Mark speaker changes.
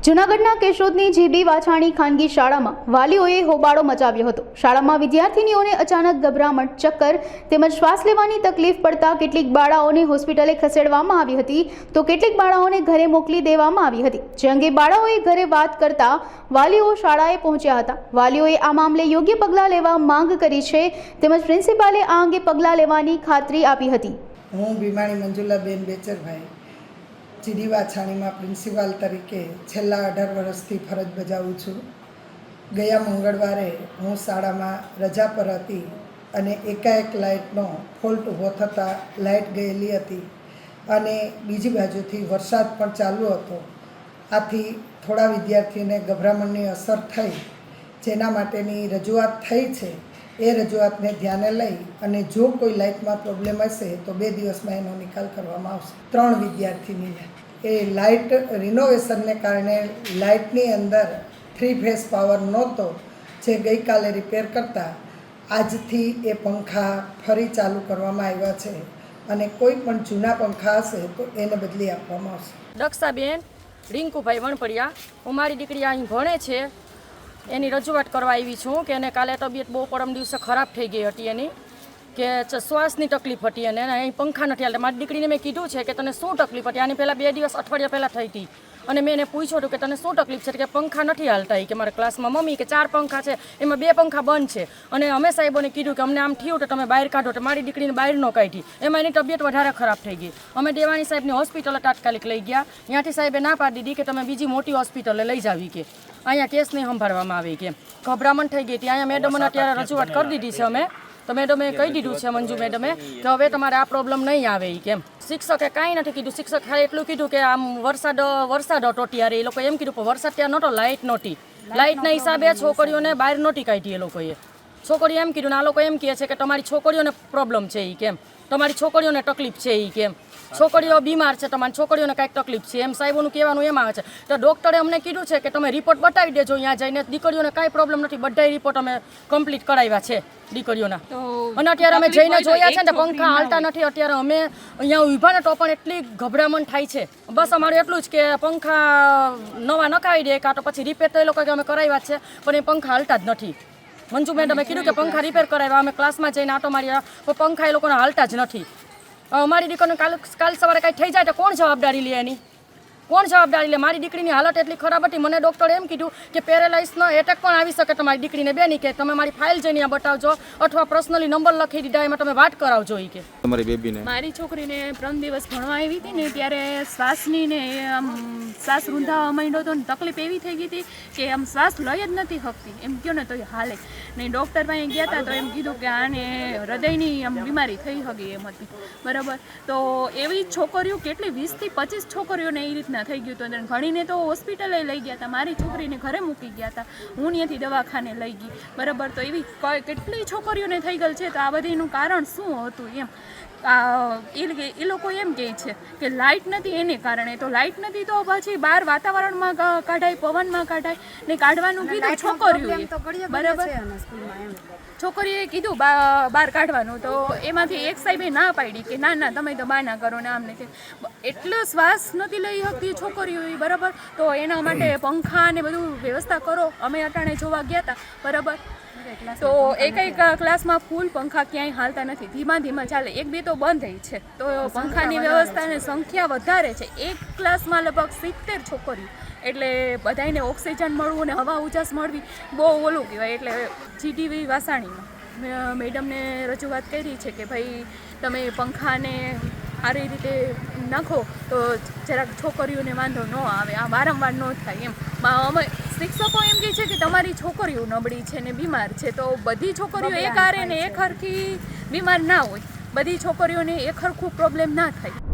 Speaker 1: જૂનાગઢના કેશોદની જીબી વાછાણી ખાનગી શાળામાં વાલીઓએ હોબાળો મચાવ્યો હતો। શાળામાં વિદ્યાર્થીનીઓને અચાનક ગભરામણ, ચક્કર તેમજ શ્વાસ લેવાની તકલીફ પડતા કેટલીક બાળાઓને હોસ્પિટલે ખસેડવામાં આવી હતી તો કેટલીક બાળાઓને ઘરે મોકલી દેવામાં આવી હતી। જે અંગે બાળાઓએ ઘરે વાત કરતા વાલીઓ શાળાએ પહોંચ્યા હતા। વાલીઓએ આ મામલે યોગ્ય પગલાં લેવા માંગ કરી છે તેમજ પ્રિન્સિપાલે આ અંગે પગલાં લેવાની ખાતરી આપી હતી।
Speaker 2: હું ભીમાણી મંજુલાબેન બેચરભાઈ જીડી વાછાણીમાં પ્રિન્સિપાલ તરીકે છેલ્લા 18 વર્ષથી ફરજ બજાવું છું। ગયા મંગળવારે હું શાળામાં રજા પર હતી અને એકાએક લાઇટનો ફોલ્ટ ઊભો થતાં લાઇટ ગયેલી હતી અને બીજી બાજુથી વરસાદ પણ ચાલુ હતો। આથી થોડા વિદ્યાર્થીઓને ગભરામણની અસર થઈ, જેના માટેની રજૂઆત થઈ છે। એ રજૂઆતને ધ્યાને લઈ અને જો કોઈ લાઇટમાં પ્રોબ્લેમ હશે તો 2 દિવસમાં એનો નિકાલ કરવામાં આવશે। 3 વિદ્યાર્થીનીને એ લાઇટ રિનોવેશનને કારણે લાઇટની અંદર 3 ફેઝ પાવર નહોતો, જે ગઈકાલે રિપેર કરતાં આજથી એ પંખા ફરી ચાલુ કરવામાં આવ્યા છે અને કોઈ પણ જૂના પંખા હશે તો એને બદલી આપવામાં આવશે।
Speaker 3: દક્ષાબેન રિંકુભાઈ વણપડિયા, હું મારી દીકરી અહીં ભણે છે એની રજૂઆત કરવા આવી છું કે એને કાલે તબિયત બહુ પરમ દિવસે ખરાબ થઈ ગઈ હતી એની, કે શ્વાસની તકલીફ હતી અને અહીં પંખા નથી હાલતા। મારી દીકરીને મેં કીધું છે કે તને શું તકલીફ હતી? આની પહેલાં 2 દિવસ અઠવાડિયા પહેલાં થઈ હતી અને મેં એને પૂછ્યું હતું કે તને શું તકલીફ છે? કે પંખા નથી હાલતા કે મારા ક્લાસમાં મમ્મી કે 4 પંખા છે એમાં 2 પંખા બંધ છે અને અમે સાહેબોને કીધું કે અમને આમ થયું તો તમે બહાર કાઢો, તો મારી દીકરીને બહાર ન કાઢી, એમાં એની તબિયત વધારે ખરાબ થઈ ગઈ। અમે દેવાણી સાહેબની હોસ્પિટલે તાત્કાલિક લઈ ગયા, ત્યાંથી સાહેબે ના પાડી દીધી કે તમે બીજી મોટી હોસ્પિટલે લઈ જાવી કે અહીંયા કેસ નહીં સંભાળવામાં આવે કે ગભરામણ થઈ ગઈ હતી। અહીંયા મેડમને અત્યારે રજૂઆત કરી દીધી છે અમે, તો મેડમે કહી દીધું છે મંજુ મેડમે કે હવે તમારે આ પ્રોબ્લેમ નહીં આવે કેમ। શિક્ષકે કાંઈ નથી કીધું, શિક્ષક ખાલી એટલું કીધું કે આમ વરસાદ હતો ત્યારે એ લોકો એમ કીધું પણ વરસાદ ત્યાં નહોતો, લાઇટ નહોતી, લાઇટના હિસાબે છોકરીઓને બહાર નહોતી કાઢી એ લોકોએ। છોકરીઓ એમ કીધું ને આ લોકો એમ કહે છે કે તમારી છોકરીઓને પ્રોબ્લેમ છે એ કેમ, તમારી છોકરીઓને તકલીફ છે એ કેમ, છોકરીઓ બીમાર છે, તમારી છોકરીઓને કાંઈક તકલીફ છે એમ સાહેબોનું કહેવાનું એમ આવે છે। તો ડૉક્ટરે અમને કીધું છે કે તમે રિપોર્ટ બતાવી દેજો ત્યાં જઈને, દીકરીઓને કાંઈ પ્રોબ્લેમ નથી, બધાય રિપોર્ટ અમે કમ્પ્લીટ કરાવ્યા છે દીકરીઓના। અને અત્યારે અમે જઈને જોયા છે ને પંખા હાલતા નથી, અત્યારે અમે અહીંયા ઊભા ને તો પણ એટલી ગભરામણ થાય છે। બસ અમારું એટલું જ કે પંખા નવા નખાવી દે કાં તો પછી રિપેર તો એ લોકો કે અમે કરાવ્યા છે પણ એ પંખા હાલતા જ નથી। મંજુ મેડમે કીધું કે પંખા રિપેર કરાવ્યા, અમે ક્લાસમાં જઈને આટો માર્યા પણ પંખા એ લોકોને હાલતા જ નથી। અમારી દીકરીને કાલ સવારે કાંઈ થઈ જાય તો કોણ જવાબદારી લે એની? કોણ જવાબદારી લે? મારી દીકરીની હાલત એટલી ખરાબ હતી, મને ડૉક્ટરે એમ કીધું કે પેરેલાઇઝનો એટેક પણ આવી શકે તમારી દીકરીને બેની, કે તમે મારી ફાઇલ જઈને બતાવજો અથવા પર્સનલી નંબર લખી દીધા એમાં તમે વાત કરાવજો કે
Speaker 4: તમારી બેબીને।
Speaker 5: મારી છોકરીને પ્રથમ દિવસ ભણવા આવી હતી ને ત્યારે શ્વાસની ને આમ શ્વાસ રૂંધાવા માંડ્યો હતો ને તકલીફ એવી થઈ ગઈ હતી કે આમ શ્વાસ લઈ જ નથી શકતી, એમ કહો ને તો એ હાલે ને। ડૉક્ટર પાસે ગયા હતા તો એમ કીધું કે આને હૃદયની આમ બીમારી થઈ હતી એમ હતી, બરાબર। તો એવી છોકરીઓ કેટલી 20 થી 25 છોકરીઓને એ રીતના થઈ ગયું હતું। ઘણીને તો હોસ્પિટલે લઈ ગયા હતા, મારી છોકરીને ઘરે મૂકી ગયા હતા, હું ત્યાંથી દવાખાને લઈ ગઈ, બરાબર। તો એવી કેટલી છોકરીઓને થઈ ગયેલ છે, તો આ બધીનું કારણ શું હતું એમ એ લોકો એમ કહે છે કે લાઇટ નથી એને કારણે, તો લાઇટ નથી તો પછી બહાર વાતાવરણમાં કાઢાય, પવનમાં કાઢાય ને કાઢવાનું કીધું છોકરીઓએ, બરાબર। છોકરીએ કીધું બહાર કાઢવાનું, તો એમાંથી એક સાહેબે ના પાડી કે ના ના તમે તો બહાર ના કરો ને આમ નથી, એટલો શ્વાસ નથી લઈ શકતી છોકરીઓ, બરાબર। તો એના માટે પંખા ને બધું વ્યવસ્થા કરો। અમે અટાણે જોવા ગયા હતા, બરાબર। તો એક ક્લાસમાં ફૂલ પંખા ક્યાંય હાલતા નથી, ધીમા ધીમા ચાલે, 1-2 તો બંધ છે। તો પંખાની વ્યવસ્થાની સંખ્યા વધારે છે, એક ક્લાસમાં લગભગ 70 છોકરીઓ, એટલે બધાને ઓક્સિજન મળવું ને હવા ઉજાસ મળવી બહુ ઓલું કહેવાય। એટલે જીડીવી વાસાણીમાં મેડમને રજૂઆત કરી છે કે ભાઈ તમે પંખાને સારી રીતે નાખો તો જરાક છોકરીઓને વાંધો ન આવે, આ વારંવાર ન થાય એમ। અમે શિક્ષકો એમ કહે છે કે તમારી છોકરીઓ નબળી છે ને બીમાર છે, તો બધી છોકરીઓ એક હારે ને એક હરખી બીમાર ના હોય, બધી છોકરીઓને એક હરખું પ્રોબ્લેમ ના થાય।